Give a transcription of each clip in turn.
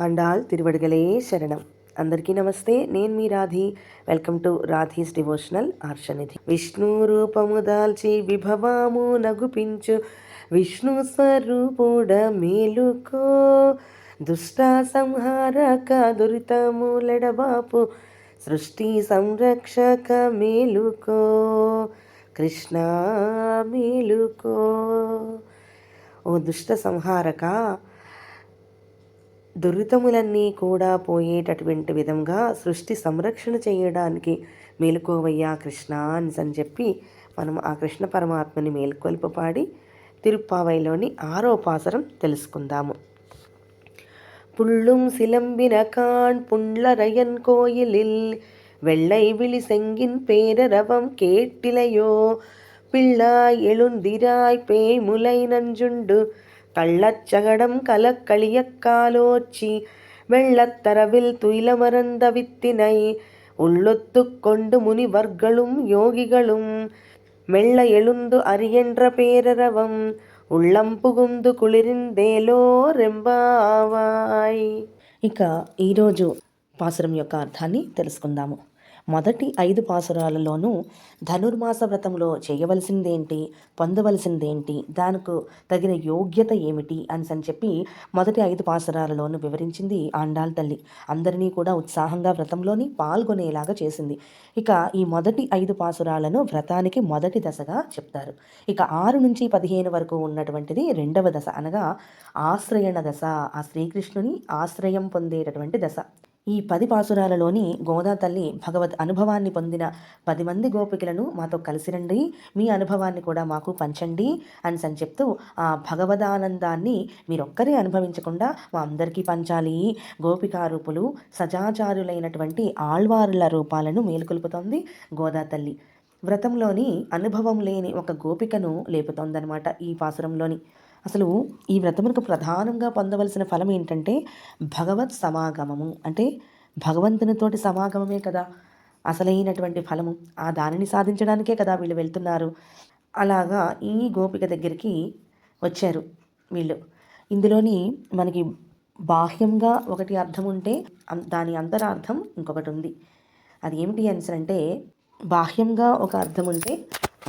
అండాల్ తిరువడిగలే శరణం. అందరికీ నమస్తే. నేను మీ Radhi. Welcome to Radhi's devotional Arshanidhi. Vishnu రూపము దాల్చి విభవాము నగుపించు విష్ణు స్వరూపుడ మేలుకో, దుష్ట సంహారక దురితములెడబాపు సృష్టి సంరక్షక మేలుకో, కృష్ణ మేలుకో. ఓ దుష్ట సంహారక, దురితములన్నీ కూడా పోయేటటువంటి విధంగా సృష్టి సంరక్షణ చేయడానికి మేలుకోవయ్యా కృష్ణ అని చెప్పి మనం ఆ కృష్ణ పరమాత్మని మేలుకొల్పు పాడి తిరుప్పావైలోని 6వ పాసురం తెలుసుకుందాము. புள்ளும் சிலம்பின காண் புண்லரையன் கோயிலில் வெள்ளை விழி செங்கின் பேரரவம் கேட்டிலையோ, பிள்ளாய் எழுந்திராய் பேய்முலை நஞ்சுண்டு கள்ளச்சகடம் கலக்களியக்காலோச்சி வெள்ளத்தரவில் துயிலமர்ந்த வித்தினை உள்ளொத்து கொண்டு முனிவர்களும் யோகிகளும் மெல்ல எழுந்து அரியன்ற பேரரவம் உள்ளம் పుగుందు కుళిరిందేలో రెంబావాయ్. ఇక ఈరోజు పాసురం యొక్క అర్థాన్ని తెలుసుకుందాము. మొదటి 5 పాసురాలలోనూ ధనుర్మాస వ్రతంలో చేయవలసిందేంటి, పొందవలసిందేంటి, దానికి తగిన యోగ్యత ఏమిటి అని చెప్పి మొదటి 5 పాసురాలలోనూ వివరించింది ఆండాళ్ తల్లి. అందరినీ కూడా ఉత్సాహంగా వ్రతంలోని పాల్గొనేలాగా చేసింది. ఇక ఈ మొదటి 5 పాసురాలను వ్రతానికి మొదటి దశగా చెప్తారు. ఇక 6 నుంచి 15 వరకు ఉన్నటువంటిది 2వ దశ, అనగా ఆశ్రయణ దశ, ఆ శ్రీకృష్ణుని ఆశ్రయం పొందేటటువంటి దశ. ఈ 10 పాసురాలలోని గోదా తల్లి భగవద్ అనుభవాన్ని పొందిన 10 మంది గోపికలను మాతో కలిసి రండి, మీ అనుభవాన్ని కూడా మాకు పంచండి అని చెప్తూ ఆ భగవదానందాన్ని మీరొక్కరే అనుభవించకుండా మా అందరికీ పంచాలి, గోపికారూపులు సజాచారులైనటువంటి ఆళ్వారుల రూపాలను మేలుకొల్పుతోంది గోదా తల్లి. వ్రతంలోని అనుభవం లేని ఒక గోపికను లేపుతోందనమాట ఈ పాసురంలోని. అసలు ఈ వ్రతమునకు ప్రధానంగా పొందవలసిన ఫలం ఏంటంటే భగవత్ సమాగమము, అంటే భగవంతునితోటి సమాగమమే కదా అసలైనటువంటి ఫలము. ఆ దానిని సాధించడానికే కదా వీళ్ళు వెళ్తున్నారు. అలాగా ఈ గోపిక దగ్గరికి వచ్చారు వీళ్ళు. ఇందులోని మనకి బాహ్యంగా ఒకటి అర్థం ఉంటే దాని అంతరార్థం ఇంకొకటి ఉంది. అది ఏమిటి అంటే బాహ్యంగా ఒక అర్థం ఉంటే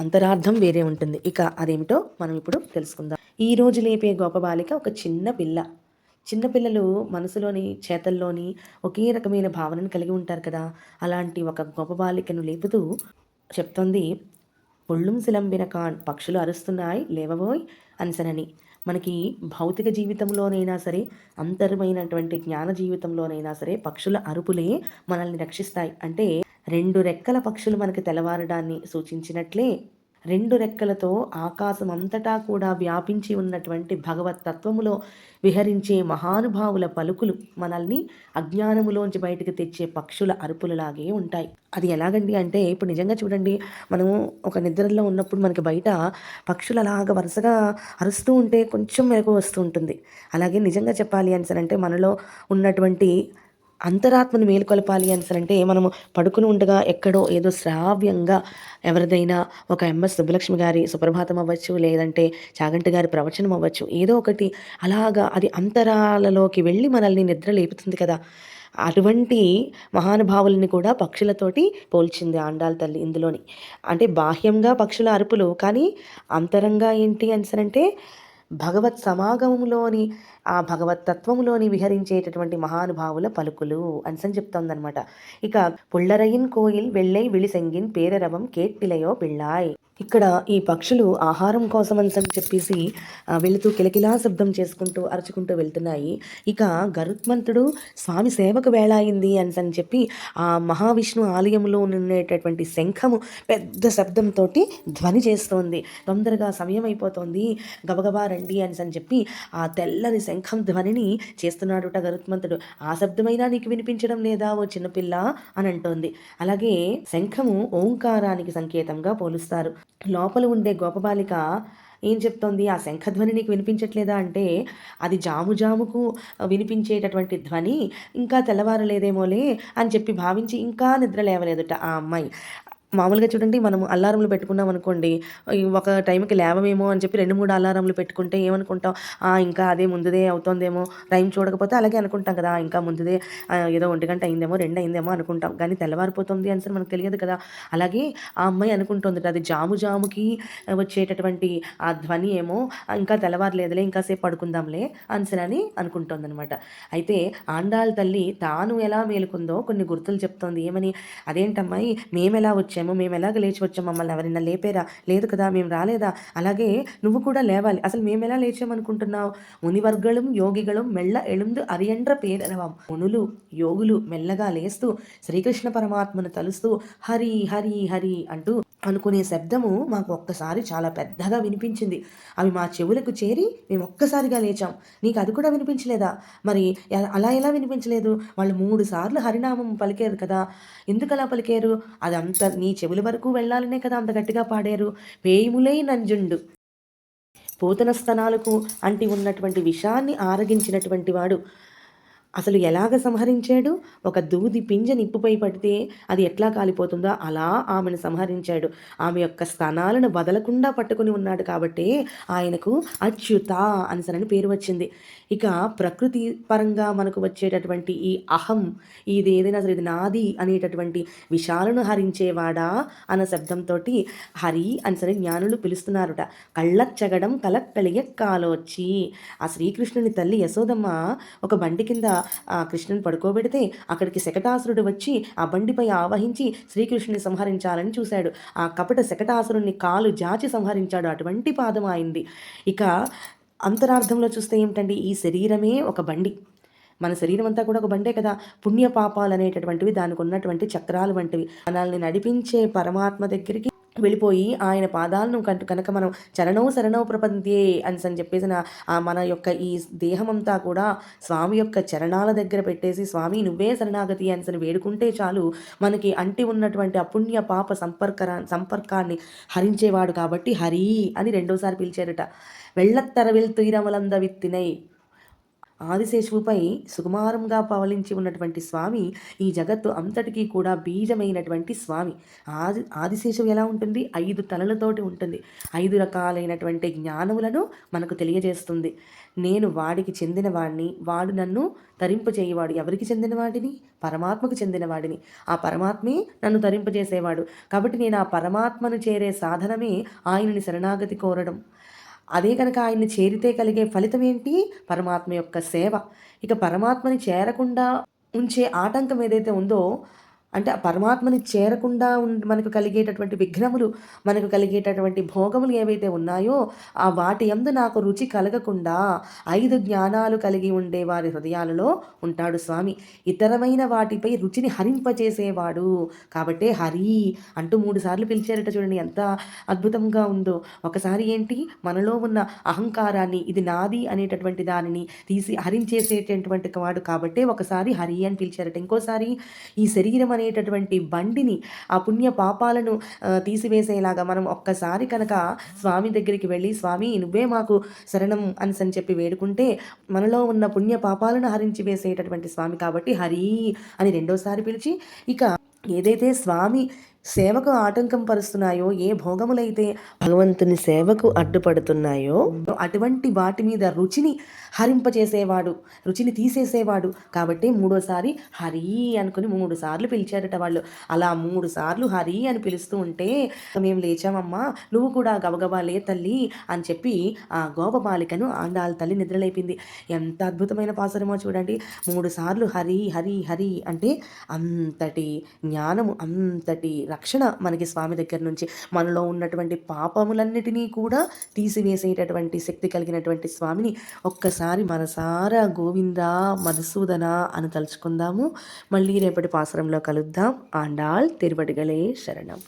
అంతరార్థం వేరే ఉంటుంది. ఇక అదేమిటో మనం ఇప్పుడు తెలుసుకుందాం. ఈ రోజు లేపే గోపబాలిక ఒక చిన్న పిల్ల. చిన్నపిల్లలు మనసులోని చేతల్లోని ఒకే రకమైన భావనను కలిగి ఉంటారు కదా. అలాంటి ఒక గోపబాలికను లేపుతూ చెప్తోంది, పుళ్ళుం సిలంబిన కాన్, పక్షులు అరుస్తున్నాయి లేవబోయ్ అనిసనని. మనకి భౌతిక జీవితంలోనైనా సరే, అంతరమైనటువంటి జ్ఞాన జీవితంలోనైనా సరే పక్షుల అరుపులే మనల్ని రక్షిస్తాయి. అంటే 2 రెక్కల పక్షులు మనకి తెల్లవారడాన్ని సూచించినట్లే 2 రెక్కలతో ఆకాశం అంతటా కూడా వ్యాపించి ఉన్నటువంటి భగవత్ తత్వములో విహరించే మహానుభావుల పలుకులు మనల్ని అజ్ఞానములోంచి బయటకు తెచ్చే పక్షుల అరుపులలాగే ఉంటాయి. అది ఎలాగండి అంటే, ఇప్పుడు నిజంగా చూడండి, మనము ఒక నిద్రలో ఉన్నప్పుడు మనకి బయట పక్షులు అలాగా వరుసగా అరుస్తూ ఉంటే కొంచెం మెలకు వస్తూ ఉంటుంది. అలాగే నిజంగా చెప్పాలి అంటే మనలో ఉన్నటువంటి అంతరాత్మను మేలుకొల్పాలి అంటే మనము పడుకుని ఉండగా ఎక్కడో ఏదో శ్రావ్యంగా ఎవరిదైనా ఒక ఎంఎస్ సుబ్బలక్ష్మి గారి సుప్రభాతం అవ్వచ్చు, లేదంటే చాగంటి గారి ప్రవచనం అవ్వచ్చు, ఏదో ఒకటి అలాగా అది అంతరాలలోకి వెళ్ళి మనల్ని నిద్ర లేపుతుంది కదా. అటువంటి మహానుభావుల్ని కూడా పక్షులతోటి పోల్చింది ఆండాళ్ తల్లి ఇందులోని. అంటే బాహ్యంగా పక్షుల అరుపులు, కానీ అంతరంగా ఏంటి అంటే భగవత్ సమాగమంలోని ఆ భగవత్ తత్వములోని విహరించేటటువంటి మహానుభావుల పలుకులు అని చెప్తోందనమాట. ఇక పుళ్ళరయిన్ కోయిల్ వెள்ளై విళిసెంగిన్ పేరరవం కేట్టిలయో పిళ్ళాయ్. ఇక్కడ ఈ పక్షులు ఆహారం కోసం అని చెప్పేసి వెళుతూ కిలకిలా శబ్దం చేసుకుంటూ అరుచుకుంటూ వెళ్తున్నాయి. ఇక గరుత్మంతుడు స్వామి సేవకు వేళాయింది అని చెప్పి ఆ మహావిష్ణు ఆలయంలో ఉండేటటువంటి శంఖము పెద్ద శబ్దంతో ధ్వని చేస్తోంది. తొందరగా సమయం అయిపోతుంది, గబగబా రండి అని చెప్పి ఆ తెల్లని శంఖం ధ్వనిని చేస్తున్నాడుట గరుత్మంతుడు. ఆ శబ్దమైనా నీకు వినిపించడం లేదా ఓ చిన్నపిల్ల అని అంటోంది. అలాగే శంఖము ఓంకారానికి సంకేతంగా పోలుస్తారు. లోపల ఉండే గోపబాలిక ఏం చెప్తోంది, ఆ శంఖధ్వని నీకు వినిపించట్లేదా అంటే అది జాముకు వినిపించేటటువంటి ధ్వని, ఇంకా తెల్లవారలేదేమోలే అని చెప్పి భావించి ఇంకా నిద్ర లేవలేదుట ఆ అమ్మాయి. మామూలుగా చూడండి మనం అలారంలు పెట్టుకున్నాం అనుకోండి, ఒక టైంకి లేవమేమో అని చెప్పి 2, 3 అలారంలు పెట్టుకుంటే ఏమనుకుంటాం, ఇంకా అదే ముందుదే అవుతోందేమో, టైం చూడకపోతే అలాగే అనుకుంటాం కదా, ఇంకా ముందుదే ఏదో 1 గంట అయిందేమో, 2 అయిందేమో అనుకుంటాం. కానీ తెల్లవారిపోతుంది అనేసి మనకు తెలియదు కదా. అలాగే ఆ అమ్మాయి అనుకుంటోందట, అది జాము జాముకి వచ్చేటటువంటి ఆ ధ్వని ఏమో, ఇంకా తెల్లవారలేదులే, ఇంకా సేపు పడుకుందాంలే అనేసని అనుకుంటోందనమాట. అయితే ఆండాళ్ళ తల్లి తాను ఎలా మేలుకుందో కొన్ని గుర్తులు చెప్తోంది. ఏమని, అదేంటమ్మాయి మేమెలా వచ్చాము, మేము ఎలాగ లేచి వచ్చాం, మమ్మల్ని ఎవరైనా లేపేరా, లేదు కదా, మేము రాలేదా, అలాగే నువ్వు కూడా లేవాలి, అసలు మేమెలా లేచామనుకుంటున్నావు, మునివర్గళం యోగిകളും మెళ్ళ ఎళుందు అరియండ్ర పేరవం. మునులు యోగులు మెల్లగా లేస్తూ శ్రీకృష్ణ పరమాత్మను తలుస్తూ హరి హరి హరి అంటూ అనుకునే శబ్దము మాకు ఒక్కసారి చాలా పెద్దగా వినిపించింది. అవి మా చెవులకు చేరి మేము ఒక్కసారిగా లేచాం. నీకు అది కూడా వినిపించలేదా? మరి అలా ఎలా వినిపించలేదు? వాళ్ళు 3 సార్లు హరినామం పలికారు కదా, ఎందుకు అలా పలికారు? అదంతా నీ చెవుల వరకు వెళ్ళాలనే కదా అంత గట్టిగా పాడారు. పేయిములై నంజుండు, పూతన స్తనాలకు అంటి ఉన్నటువంటి విషాన్ని ఆరగించినటువంటి వాడు అసలు ఎలాగ సంహరించాడు? ఒక దూది పింజ నిప్పుపై పడితే అది ఎట్లా కాలిపోతుందో అలా ఆమెను సంహరించాడు. ఆమె యొక్క స్థనాలను వదలకుండా పట్టుకుని ఉన్నాడు కాబట్టే ఆయనకు అచ్యుత అనేసరని పేరు వచ్చింది. ఇక ప్రకృతి పరంగా మనకు వచ్చేటటువంటి ఈ అహం, ఇది ఏదైనా సరే ఇది నాది అనేటటువంటి విషాలను హరించేవాడా అన్న శబ్దంతో హరి అనేసరి జ్ఞానులు పిలుస్తున్నారుట. కళ్ళచ్చగడం కలక్కలిగ కాలోచ్చి, ఆ శ్రీకృష్ణుని తల్లి యశోదమ్మ ఒక బండి కింద కృష్ణుని పడుకోబెడితే అక్కడికి శకటాసురుడు వచ్చి ఆ బండిపై ఆవహించి శ్రీకృష్ణుని సంహరించాలని చూశాడు. ఆ కపట శకటాసురుణ్ణి కాలు జాచి సంహరించాడు. అటువంటి పాదం అయింది. ఇక అంతరార్థంలో చూస్తే ఏమిటండి, ఈ శరీరమే ఒక బండి, మన శరీరం అంతా కూడా ఒక బండే కదా. పుణ్య పాపాలు అనేటటువంటివి దానికి ఉన్నటువంటి చక్రాలు వంటివి. మనల్ని నడిపించే పరమాత్మ దగ్గరికి వెళ్ళిపోయి ఆయన పాదాలను కనుక మనం చరణం శరణం ప్రపంచే అని చెప్పేసి మన యొక్క ఈ దేహమంతా కూడా స్వామి యొక్క చరణాల దగ్గర పెట్టేసి, స్వామి నువ్వే శరణాగతి అని వేడుకుంటే చాలు, మనకి అంటి ఉన్నటువంటి అపుణ్య పాప సంపర్కాన్ని హరించేవాడు కాబట్టి హరి అని రెండోసారి పిలిచారట. వెళ్లత్తరవిల్ తీరమలంద విత్తినై, ఆదిశేషువుపై సుకుమారంగా పవలించి ఉన్నటువంటి స్వామి ఈ జగత్తు అంతటికీ కూడా బీజమైనటువంటి స్వామి. ఆదిశేషువు ఎలా ఉంటుంది? 5 తలలతోటి ఉంటుంది. 5 రకాలైనటువంటి జ్ఞానములను మనకు తెలియజేస్తుంది. నేను వాడికి చెందినవాడిని, వాడు నన్ను తరింపచేయవాడు. ఎవరికి చెందినవాడిని? పరమాత్మకు చెందినవాడిని. ఆ పరమాత్మే నన్ను తరింపజేసేవాడు. కాబట్టి నేను ఆ పరమాత్మను చేరే సాధనమే ఆయనని శరణాగతి కోరడం. అదే కనుక ఆయన్ని చేరితే కలిగే ఫలితం ఏంటి? పరమాత్మ యొక్క సేవ. ఇక పరమాత్మని చేరకుండా ఉంచే ఆటంకం ఏదైతే ఉందో, అంటే ఆ పరమాత్మని చేరకుండా మనకు కలిగేటటువంటి విఘ్నములు, మనకు కలిగేటటువంటి భోగములు ఏవైతే ఉన్నాయో ఆ వాటి యందు నాకు రుచి కలగకుండా 5 జ్ఞానాలు కలిగి ఉండే వారి హృదయాలలో ఉంటాడు స్వామి. ఇతరమైన వాటిపై రుచిని హరింపచేసేవాడు కాబట్టే హరి అంటూ 3 సార్లు పిలిచారట. చూడండి ఎంత అద్భుతంగా ఉందో. ఒకసారి ఏంటి, మనలో ఉన్న అహంకారాన్ని, ఇది నాది అనేటటువంటి దానిని తీసి హరించేసేటటువంటి వాడు కాబట్టే ఒకసారి హరి అని పిలిచారట. ఇంకోసారి ఈ శరీరం అనేటటువంటి బండిని, ఆ పుణ్య పాపాలను తీసివేసేలాగా మనం ఒక్కసారి కనుక స్వామి దగ్గరికి వెళ్ళి, స్వామి నువ్వే మాకు శరణం అని చెప్పి వేడుకుంటే మనలో ఉన్న పుణ్య పాపాలను హరించి వేసేటటువంటి స్వామి కాబట్టి హరి అని రెండోసారి పిలిచి, ఇక ఏదైతే స్వామి సేవకు ఆటంకం పరుస్తున్నాయో, ఏ భోగములైతే భగవంతుని సేవకు అడ్డుపడుతున్నాయో అటువంటి వాటి మీద రుచిని హరింపచేసేవాడు, రుచిని తీసేసేవాడు కాబట్టి మూడోసారి హరి అనుకుని 3 సార్లు పిలిచారట వాళ్ళు. అలా 3 సార్లు హరి అని పిలుస్తూ ఉంటే మేము లేచామమ్మా, నువ్వు కూడా గబగబా లే తల్లి అని చెప్పి ఆ గోపబాలికను ఆండాళ్ళ తల్లి నిద్రలేపింది. ఎంత అద్భుతమైన పాసరమో చూడండి. 3 సార్లు హరి హరి హరి అంటే అంతటి జ్ఞానము, అంతటి రక్షణ మనకి స్వామి దగ్గర నుంచి. మనలో ఉన్నటువంటి పాపములన్నిటినీ కూడా తీసివేసేటటువంటి శక్తి కలిగినటువంటి స్వామిని ఒక్కసారి మనసారా గోవిందా మధుసూదన అని తలుచుకుందాము. మళ్ళీ రేపటి పాసురంలో కలుద్దాం. ఆండాళ్ తిరువడిగలే శరణం.